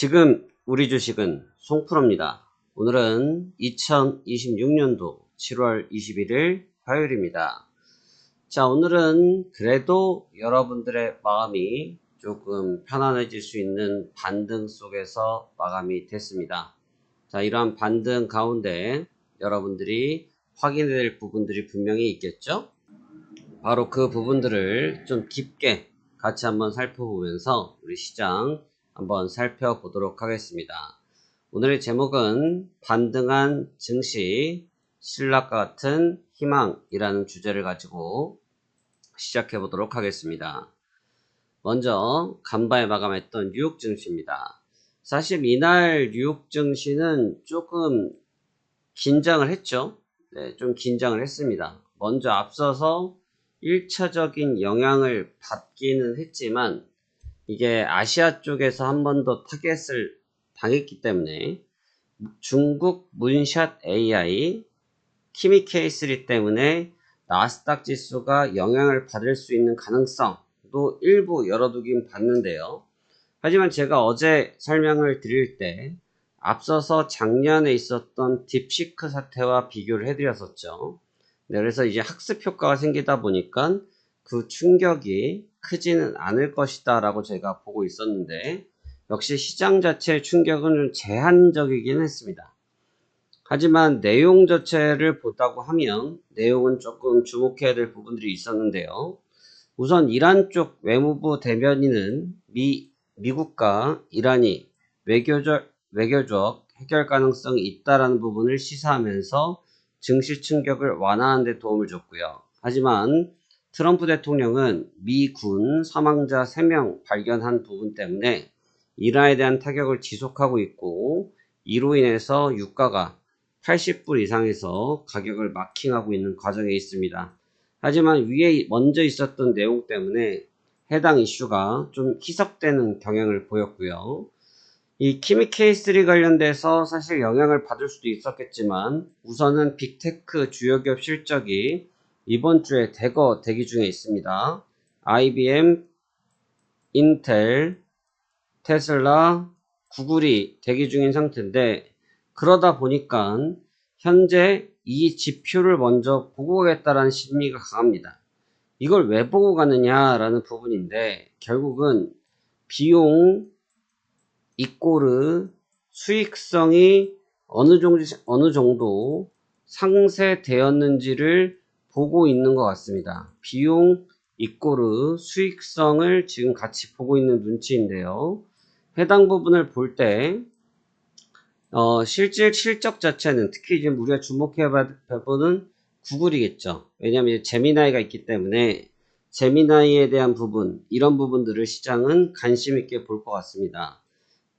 지금 우리 주식은 송프로입니다. 오늘은 2026년도 7월 21일 화요일입니다. 자, 오늘은 그래도 여러분들의 마음이 조금 편안해질 수 있는 반등 속에서 마감이 됐습니다. 자, 이러한 반등 가운데 여러분들이 확인해야 될 부분들이 분명히 있겠죠? 바로 그 부분들을 좀 깊게 같이 한번 살펴보면서 우리 시장 한번 살펴보도록 하겠습니다. 오늘의 제목은 반등한 증시, 신락과 같은 희망이라는 주제를 가지고 시작해 보도록 하겠습니다. 먼저 간밤에 마감했던 뉴욕 증시입니다. 사실 이날 뉴욕 증시는 조금 긴장을 했죠. 네, 좀 긴장을 했습니다. 먼저 앞서서 1차적인 영향을 받기는 했지만 이게 아시아 쪽에서 한 번 더 타겟을 당했기 때문에 중국 문샷 AI, 키미 K3 때문에 나스닥 지수가 영향을 받을 수 있는 가능성도 일부 열어두긴 봤는데요. 하지만 제가 어제 설명을 드릴 때 앞서서 작년에 있었던 딥시크 사태와 비교를 해드렸었죠. 네, 그래서 이제 학습 효과가 생기다 보니까 그 충격이 크지는 않을 것이다 라고 제가 보고 있었는데 역시 시장 자체의 충격은 좀 제한적이긴 했습니다. 하지만 내용 자체를 보다고 하면 내용은 조금 주목해야 될 부분들이 있었는데요. 우선 이란 쪽 외무부 대변인은 미국과 이란이 외교적 해결 가능성이 있다라는 부분을 시사하면서 증시 충격을 완화하는 데 도움을 줬고요. 하지만 트럼프 대통령은 미군 사망자 3명 발견한 부분 때문에 이란에 대한 타격을 지속하고 있고 이로 인해서 유가가 80불 이상에서 가격을 마킹하고 있는 과정에 있습니다. 하지만 위에 먼저 있었던 내용 때문에 해당 이슈가 좀 희석되는 경향을 보였고요. 이 키미 K3 관련돼서 사실 영향을 받을 수도 있었겠지만 우선은 빅테크 주요 기업 실적이 이번 주에 대거 대기 중에 있습니다. IBM, 인텔, 테슬라, 구글이 대기 중인 상태인데 그러다 보니까 현재 이 지표를 먼저 보고 가겠다라는 심리가 강합니다. 이걸 왜 보고 가느냐라는 부분인데 결국은 비용 이꼬르 수익성이 어느 정도 상쇄되었는지를 보고 있는 것 같습니다. 비용 이꼬르 수익성을 지금 같이 보고 있는 눈치인데요. 해당 부분을 볼 때 실적 자체는 특히 지금 우리가 주목해야 할 부분은 구글이겠죠. 왜냐하면 제미나이가 있기 때문에 제미나이에 대한 부분, 이런 부분들을 시장은 관심 있게 볼 것 같습니다.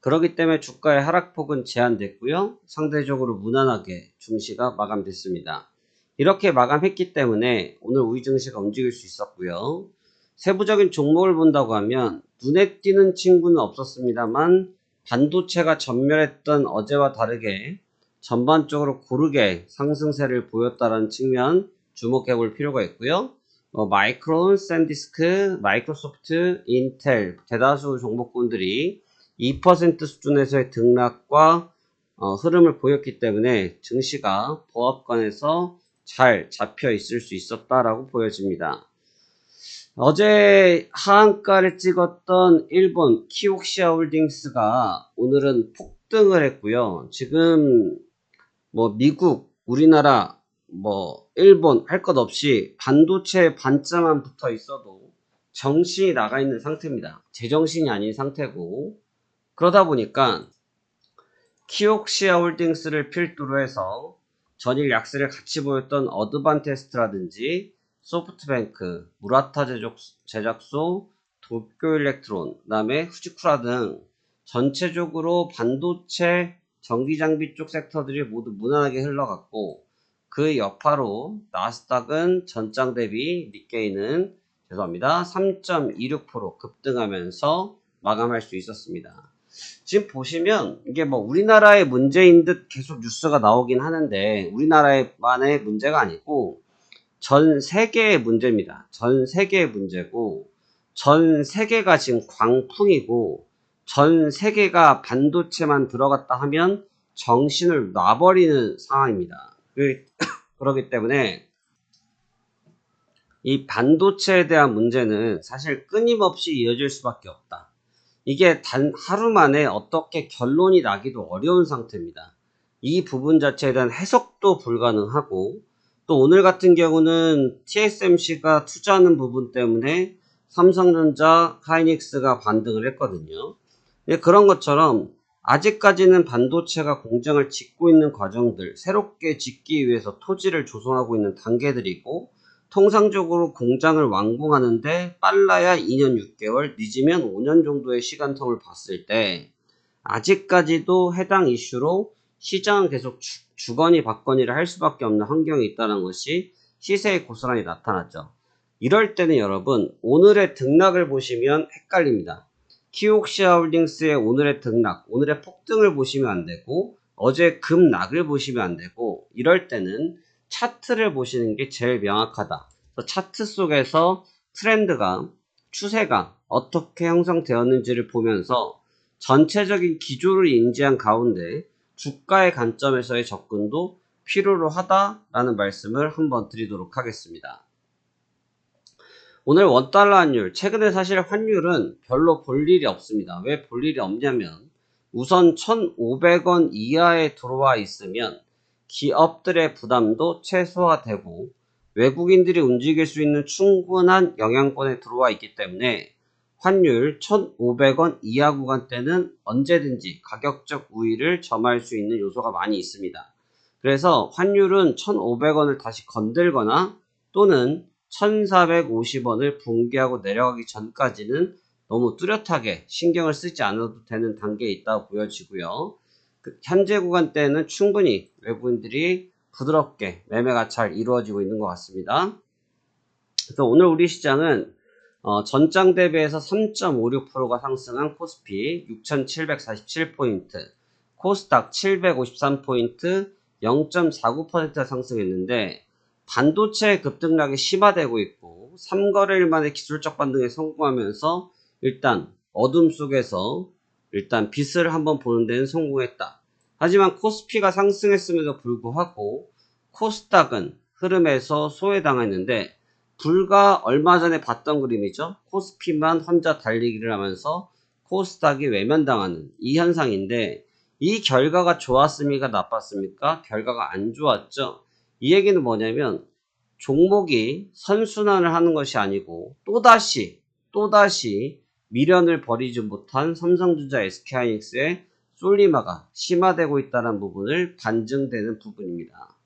그렇기 때문에 주가의 하락폭은 제한됐고요. 상대적으로 무난하게 증시가 마감됐습니다. 이렇게 마감했기 때문에 오늘 우리 증시가 움직일 수 있었고요. 세부적인 종목을 본다고 하면 눈에 띄는 친구는 없었습니다만 반도체가 전멸했던 어제와 다르게 전반적으로 고르게 상승세를 보였다는 측면 주목해 볼 필요가 있고요. 마이크론, 샌디스크, 마이크로소프트, 인텔 대다수 종목군들이 2% 수준에서의 등락과 흐름을 보였기 때문에 증시가 보합권에서 잘 잡혀 있을 수 있었다라고 보여집니다. 어제 하한가를 찍었던 일본 키옥시아 홀딩스가 오늘은 폭등을 했고요. 지금 미국, 우리나라, 일본 할 것 없이 반도체 반자만 붙어 있어도 정신이 나가 있는 상태입니다. 제정신이 아닌 상태고 그러다 보니까 키옥시아 홀딩스를 필두로 해서 전일 약세를 같이 보였던 어드반테스트라든지 소프트뱅크, 무라타 제작소, 도쿄일렉트론, 그 다음에 후지쿠라 등 전체적으로 반도체 전기장비 쪽 섹터들이 모두 무난하게 흘러갔고 그 여파로 나스닥은 전장 대비 니케이는 3.26% 급등하면서 마감할 수 있었습니다. 지금 보시면 이게 우리나라의 문제인 듯 계속 뉴스가 나오긴 하는데 우리나라만의 문제가 아니고 전 세계의 문제입니다. 전 세계의 문제고 전 세계가 지금 광풍이고 전 세계가 반도체만 들어갔다 하면 정신을 놔버리는 상황입니다. 그렇기 때문에 이 반도체에 대한 문제는 사실 끊임없이 이어질 수밖에 없다. 이게 단 하루 만에 어떻게 결론이 나기도 어려운 상태입니다. 이 부분 자체에 대한 해석도 불가능하고, 또 오늘 같은 경우는 TSMC가 투자하는 부분 때문에 삼성전자, 하이닉스가 반등을 했거든요. 그런 것처럼 아직까지는 반도체가 공장을 짓고 있는 과정들, 새롭게 짓기 위해서 토지를 조성하고 있는 단계들이고, 통상적으로 공장을 완공하는데 빨라야 2년 6개월, 늦으면 5년 정도의 시간텀을 봤을 때 아직까지도 해당 이슈로 시장은 계속 주거니 받거니를 할 수밖에 없는 환경이 있다는 것이 시세의 고스란히 나타났죠. 이럴 때는 여러분, 오늘의 등락을 보시면 헷갈립니다. 키옥시아홀딩스의 오늘의 등락, 오늘의 폭등을 보시면 안 되고, 어제 급락을 보시면 안 되고, 이럴 때는 차트를 보시는 게 제일 명확하다. 차트 속에서 트렌드가, 추세가 어떻게 형성되었는지를 보면서 전체적인 기조를 인지한 가운데 주가의 관점에서의 접근도 필요로 하다라는 말씀을 한번 드리도록 하겠습니다. 오늘 원달러 환율, 최근에 사실 환율은 별로 볼 일이 없습니다. 왜 볼 일이 없냐면 우선 1,500원 이하에 들어와 있으면 기업들의 부담도 최소화되고 외국인들이 움직일 수 있는 충분한 영향권에 들어와 있기 때문에 환율 1,500원 이하 구간대는 언제든지 가격적 우위를 점할 수 있는 요소가 많이 있습니다. 그래서 환율은 1,500원을 다시 건들거나 또는 1,450원을 붕괴하고 내려가기 전까지는 너무 뚜렷하게 신경을 쓰지 않아도 되는 단계에 있다고 보여지고요. 현재 구간대는 충분히 외국인들이 부드럽게 매매가 잘 이루어지고 있는 것 같습니다. 그래서 오늘 우리 시장은 전장 대비해서 3.56%가 상승한 코스피 6,747포인트, 코스닥 753포인트 0.49%가 상승했는데 반도체 급등락이 심화되고 있고 3거래일 만에 기술적 반등에 성공하면서 일단 어둠 속에서 일단 빛을 한번 보는 데는 성공했다. 하지만 코스피가 상승했음에도 불구하고 코스닥은 흐름에서 소외당했는데 불과 얼마 전에 봤던 그림이죠. 코스피만 혼자 달리기를 하면서 코스닥이 외면당하는 이 현상인데 이 결과가 좋았습니까? 나빴습니까? 결과가 안 좋았죠. 이 얘기는 뭐냐면 종목이 선순환을 하는 것이 아니고 또다시 미련을 버리지 못한 삼성전자, SK하이닉스의 솔리마가 심화되고 있다는 부분을 반증되는 부분입니다.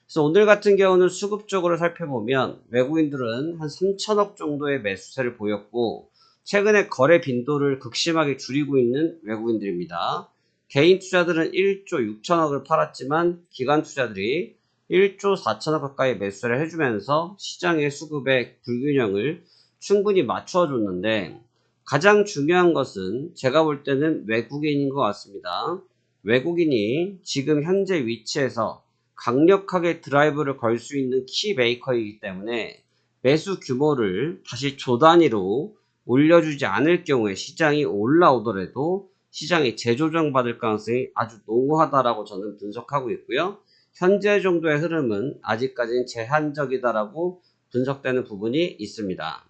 그래서 오늘 같은 경우는 수급적으로 살펴보면 외국인들은 한 3천억 정도의 매수세를 보였고 최근에 거래 빈도를 극심하게 줄이고 있는 외국인들입니다. 개인 투자들은 1조 6천억을 팔았지만 기관 투자들이 1조 4천억 가까이 매수를 해주면서 시장의 수급의 불균형을 충분히 맞춰줬는데 가장 중요한 것은 제가 볼 때는 외국인인 것 같습니다. 외국인이 지금 현재 위치에서 강력하게 드라이브를 걸 수 있는 키메이커이기 때문에 매수 규모를 다시 조 단위로 올려주지 않을 경우에 시장이 올라오더라도 시장이 재조정 받을 가능성이 아주 농후하다라고 저는 분석하고 있고요. 현재 정도의 흐름은 아직까지는 제한적이다라고 분석되는 부분이 있습니다.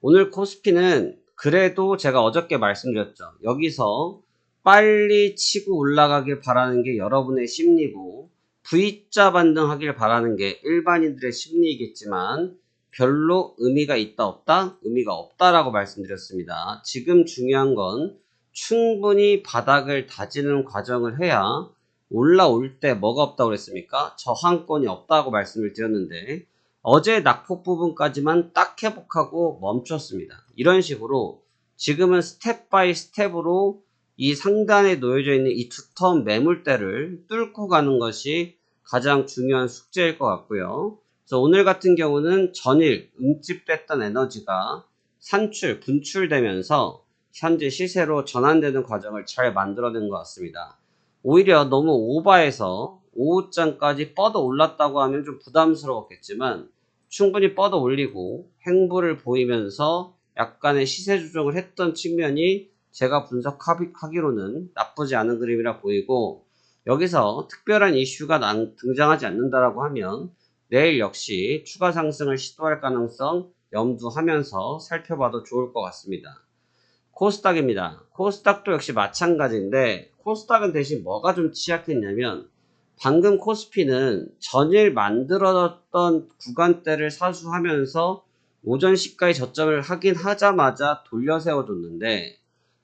오늘 코스피는 그래도 제가 어저께 말씀드렸죠. 여기서 빨리 치고 올라가길 바라는 게 여러분의 심리고 V자 반등하길 바라는 게 일반인들의 심리이겠지만 별로 의미가 있다 없다? 의미가 없다라고 말씀드렸습니다. 지금 중요한 건 충분히 바닥을 다지는 과정을 해야 올라올 때 뭐가 없다고 그랬습니까? 저항권이 없다고 말씀을 드렸는데 어제 낙폭 부분까지만 딱 회복하고 멈췄습니다. 이런 식으로 지금은 스텝 바이 스텝으로 이 상단에 놓여져 있는 이 두터운 매물대를 뚫고 가는 것이 가장 중요한 숙제일 것 같고요. 그래서 오늘 같은 경우는 전일 응집됐던 에너지가 분출되면서 현재 시세로 전환되는 과정을 잘 만들어낸 것 같습니다. 오히려 너무 오버해서 오후장까지 뻗어 올랐다고 하면 좀 부담스러웠겠지만 충분히 뻗어 올리고 횡보를 보이면서 약간의 시세 조정을 했던 측면이 제가 분석하기로는 나쁘지 않은 그림이라 보이고, 여기서 특별한 이슈가 등장하지 않는다라고 하면 내일 역시 추가 상승을 시도할 가능성 염두하면서 살펴봐도 좋을 것 같습니다. 코스닥입니다. 코스닥도 역시 마찬가지인데, 코스닥은 대신 뭐가 좀 취약했냐면, 방금 코스피는 전일 만들어졌던 구간대를 사수하면서 오전 시가의 저점을 확인하자마자 돌려 세워줬는데,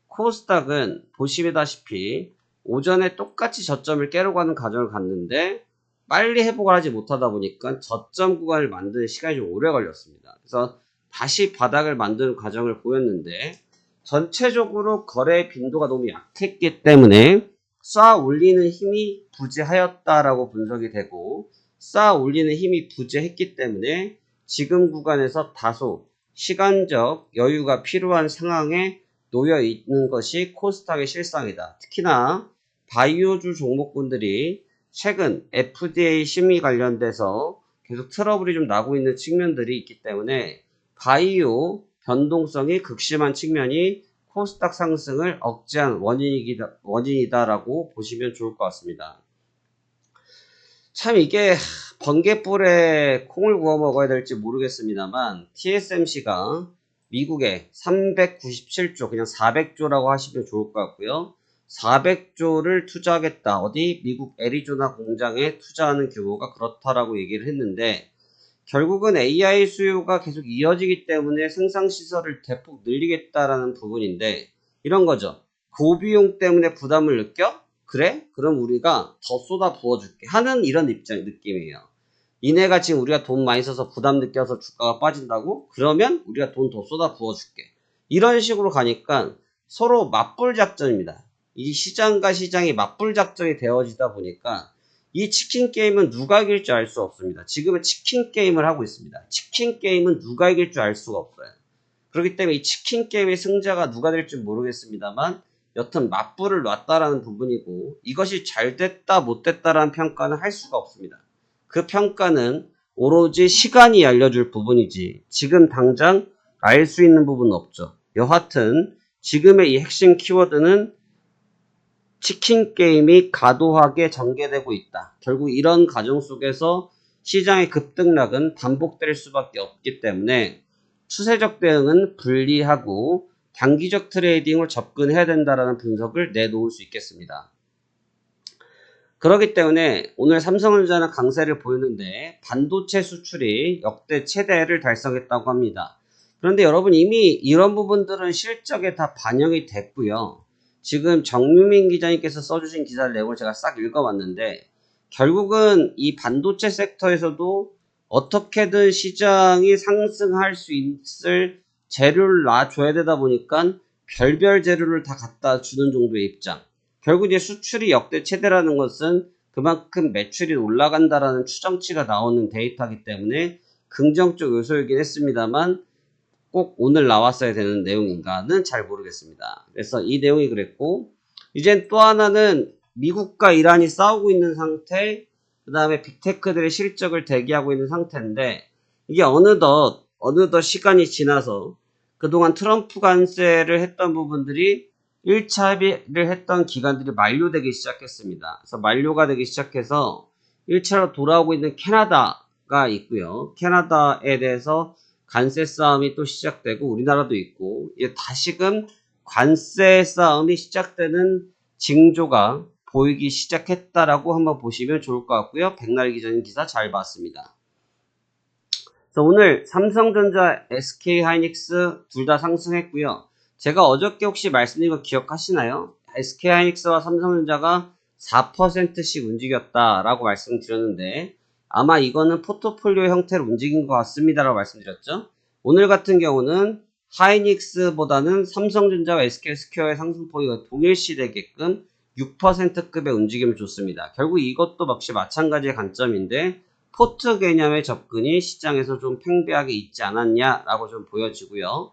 코스닥은 보시다시피 오전에 똑같이 저점을 깨려고 하는 과정을 갔는데 빨리 회복을 하지 못하다 보니까 저점 구간을 만드는 시간이 좀 오래 걸렸습니다. 그래서 다시 바닥을 만드는 과정을 보였는데, 전체적으로 거래 빈도가 너무 약했기 때문에 쌓아 올리는 힘이 부재하였다라고 분석이 되고, 쌓아 올리는 힘이 부재했기 때문에 지금 구간에서 다소 시간적 여유가 필요한 상황에 놓여 있는 것이 코스닥의 실상이다. 특히나 바이오주 종목군들이 최근 FDA 심의 관련돼서 계속 트러블이 좀 나고 있는 측면들이 있기 때문에 바이오 변동성이 극심한 측면이 코스닥 상승을 억제한 원인이다라고 보시면 좋을 것 같습니다. 참 이게 번개불에 콩을 구워 먹어야 될지 모르겠습니다만, TSMC가 미국에 397조, 그냥 400조라고 하시면 좋을 것 같고요. 400조를 투자하겠다. 어디? 미국 애리조나 공장에 투자하는 규모가 그렇다라고 얘기를 했는데, 결국은 AI 수요가 계속 이어지기 때문에 생산시설을 대폭 늘리겠다라는 부분인데, 이런 거죠. 고비용 때문에 부담을 느껴? 그래? 그럼 우리가 더 쏟아 부어줄게 하는 이런 느낌이에요. 이내가 지금 우리가 돈 많이 써서 부담 느껴서 주가가 빠진다고? 그러면 우리가 돈 더 쏟아 부어줄게. 이런 식으로 가니까 서로 맞불 작전입니다. 이 시장과 시장이 맞불 작전이 되어지다 보니까 이 치킨 게임은 누가 이길 줄 알 수 없습니다. 지금은 치킨 게임을 하고 있습니다. 치킨 게임은 누가 이길 줄 알 수가 없어요. 그렇기 때문에 이 치킨 게임의 승자가 누가 될지 모르겠습니다만, 여튼 맞불을 놨다라는 부분이고, 이것이 잘 됐다 못 됐다라는 평가는 할 수가 없습니다. 그 평가는 오로지 시간이 알려줄 부분이지 지금 당장 알 수 있는 부분은 없죠. 여하튼 지금의 이 핵심 키워드는 치킨 게임이 과도하게 전개되고 있다. 결국 이런 과정 속에서 시장의 급등락은 반복될 수밖에 없기 때문에 추세적 대응은 분리하고 단기적 트레이딩으로 접근해야 된다라는 분석을 내놓을 수 있겠습니다. 그렇기 때문에 오늘 삼성전자는 강세를 보였는데 반도체 수출이 역대 최대를 달성했다고 합니다. 그런데 여러분, 이미 이런 부분들은 실적에 다 반영이 됐고요. 지금 정유민 기자님께서 써주신 기사를 내용을 제가 싹 읽어봤는데, 결국은 이 반도체 섹터에서도 어떻게든 시장이 상승할 수 있을 재료를 놔줘야 되다 보니까 별별 재료를 다 갖다 주는 정도의 입장. 결국 이제 수출이 역대 최대라는 것은 그만큼 매출이 올라간다라는 추정치가 나오는 데이터이기 때문에 긍정적 요소이긴 했습니다만, 꼭 오늘 나왔어야 되는 내용인가는 잘 모르겠습니다. 그래서 이 내용이 그랬고, 이젠 또 하나는 미국과 이란이 싸우고 있는 상태, 그 다음에 빅테크들의 실적을 대기하고 있는 상태인데, 이게 어느덧 시간이 지나서 그동안 트럼프 관세를 했던 부분들이 1차 합의를 했던 기간들이 만료되기 시작했습니다. 그래서 만료가 되기 시작해서 1차로 돌아오고 있는 캐나다가 있고요. 캐나다에 대해서 관세 싸움이 또 시작되고, 우리나라도 있고, 이제 다시금 관세 싸움이 시작되는 징조가 보이기 시작했다라고 한번 보시면 좋을 것 같고요. 백날 기자님 기사 잘 봤습니다. 그래서 오늘 삼성전자, SK하이닉스 둘 다 상승했고요. 제가 어저께 혹시 말씀드린 거 기억하시나요? SK하이닉스와 삼성전자가 4%씩 움직였다라고 말씀드렸는데, 아마 이거는 포트폴리오 형태로 움직인 것 같습니다라고 말씀드렸죠. 오늘 같은 경우는 하이닉스보다는 삼성전자와 SK스퀘어의 상승폭이 동일시되게끔 6%급의 움직임을 줬습니다. 결국 이것도 역시 마찬가지의 관점인데, 포트 개념의 접근이 시장에서 좀 팽배하게 있지 않았냐라고 좀 보여지고요.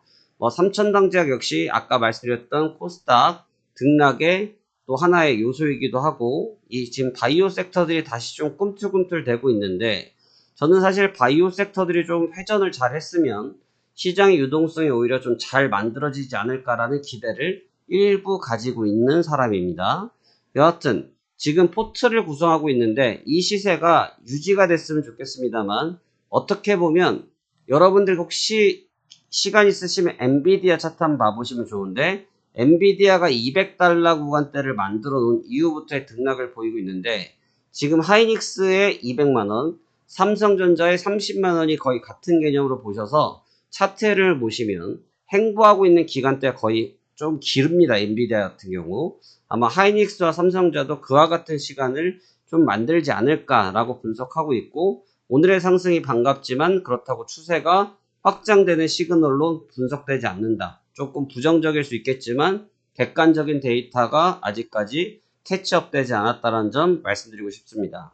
삼천당제약 역시 아까 말씀드렸던 코스닥 등락의 또 하나의 요소이기도 하고, 이 지금 바이오 섹터들이 다시 좀 꿈틀꿈틀 되고 있는데, 저는 사실 바이오 섹터들이 좀 회전을 잘 했으면 시장의 유동성이 오히려 좀 잘 만들어지지 않을까라는 기대를 일부 가지고 있는 사람입니다. 여하튼 지금 포트를 구성하고 있는데 이 시세가 유지가 됐으면 좋겠습니다만, 어떻게 보면 여러분들 혹시 시간 있으시면 엔비디아 차트 한번 봐보시면 좋은데, 엔비디아가 200달러 구간대를 만들어 놓은 이후부터의 등락을 보이고 있는데, 지금 하이닉스의 200만원, 삼성전자의 30만원이 거의 같은 개념으로 보셔서 차트를 보시면 행보하고 있는 기간대가 거의 좀 기릅니다. 엔비디아 같은 경우 아마 하이닉스와 삼성전자도 그와 같은 시간을 좀 만들지 않을까라고 분석하고 있고, 오늘의 상승이 반갑지만 그렇다고 추세가 확장되는 시그널로 분석되지 않는다. 조금 부정적일 수 있겠지만 객관적인 데이터가 아직까지 캐치업되지 않았다는 점 말씀드리고 싶습니다.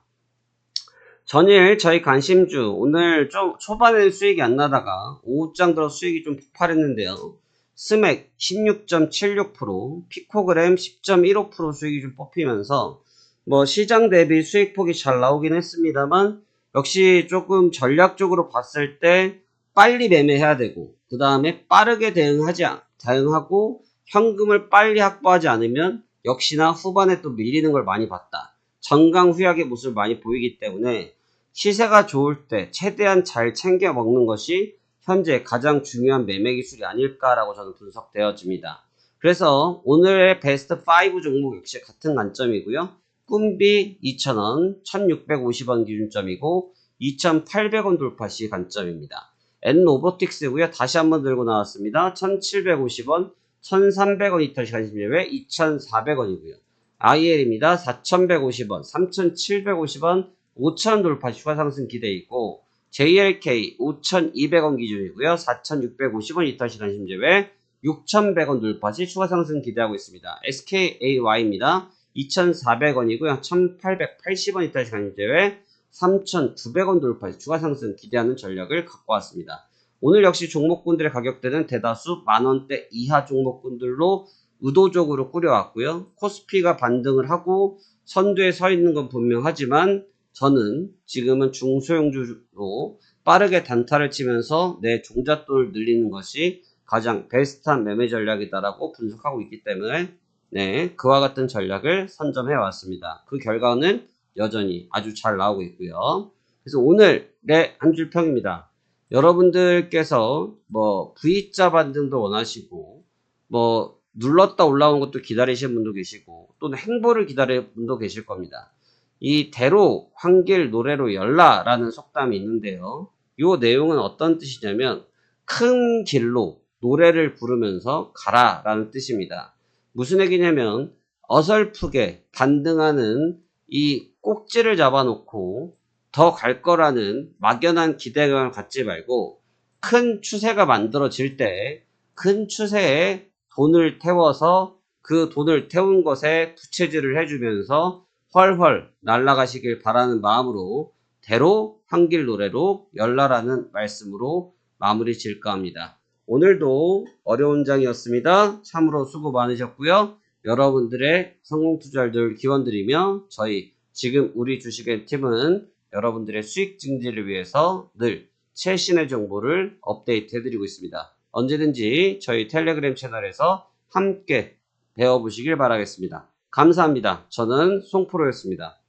전일 저희 관심주 오늘 좀 초반에는 수익이 안 나다가 오후장 들어 수익이 좀 폭발했는데요. 스맥 16.76%, 피코그램 10.15% 수익이 좀 뽑히면서 뭐 시장 대비 수익폭이 잘 나오긴 했습니다만, 역시 조금 전략적으로 봤을 때 빨리 매매해야 되고, 그 다음에 빠르게 대응하고 현금을 빨리 확보하지 않으면 역시나 후반에 또 밀리는 걸 많이 봤다. 정강후약의 모습을 많이 보이기 때문에 시세가 좋을 때 최대한 잘 챙겨 먹는 것이 현재 가장 중요한 매매 기술이 아닐까라고 저는 분석되어집니다. 그래서 오늘의 베스트 5 종목 역시 같은 관점이고요. 꿈비 2,000원, 1,650원 기준점이고 2,800원 돌파 시 관점입니다. N로보틱스고요. 다시 한번 들고 나왔습니다. 1,750원, 1,300원 이탈 시간 심리외 2,400원이고요. IL입니다. 4,150원, 3,750원, 5,000원 돌파 추가 상승 기대 있고, JLK 5,200원 기준이고요. 4,650원 이탈 시간 심제외 6,100원 돌파 시 추가 상승 기대하고 있습니다. SKAY입니다. 2,400원이고요. 1,880원 이탈 시간 심제외 3,900원 돌파 시 추가 상승 기대하는 전략을 갖고 왔습니다. 오늘 역시 종목군들의 가격대는 대다수 만원대 이하 종목군들로 의도적으로 꾸려왔고요. 코스피가 반등을 하고 선두에 서 있는 건 분명하지만 저는 지금은 중소형주로 빠르게 단타를 치면서 내 종잣돈을 늘리는 것이 가장 베스트한 매매 전략이다라고 분석하고 있기 때문에 그와 같은 전략을 선점해 왔습니다. 그 결과는 여전히 아주 잘 나오고 있고요. 그래서 오늘 한 줄 평입니다. 여러분들께서 뭐 V자 반등도 원하시고, 뭐 눌렀다 올라오는 것도 기다리시는 분도 계시고, 또는 행보를 기다리는 분도 계실 겁니다. 이 대로 황길 노래로 열라라는 속담이 있는데요. 이 내용은 어떤 뜻이냐면 큰 길로 노래를 부르면서 가라라는 뜻입니다. 무슨 얘기냐면 어설프게 반등하는 이 꼭지를 잡아놓고 더 갈 거라는 막연한 기대감을 갖지 말고, 큰 추세가 만들어질 때 큰 추세에 돈을 태워서 그 돈을 태운 것에 부채질을 해주면서 훨훨 날아가시길 바라는 마음으로 대로 한길 노래로 열라라는 말씀으로 마무리 질까 합니다. 오늘도 어려운 장이었습니다. 참으로 수고 많으셨고요. 여러분들의 성공 투자를 기원드리며, 저희 지금 우리 주식의 팀은 여러분들의 수익 증진을 위해서 늘 최신의 정보를 업데이트 해드리고 있습니다. 언제든지 저희 텔레그램 채널에서 함께 배워보시길 바라겠습니다. 감사합니다. 저는 송프로였습니다.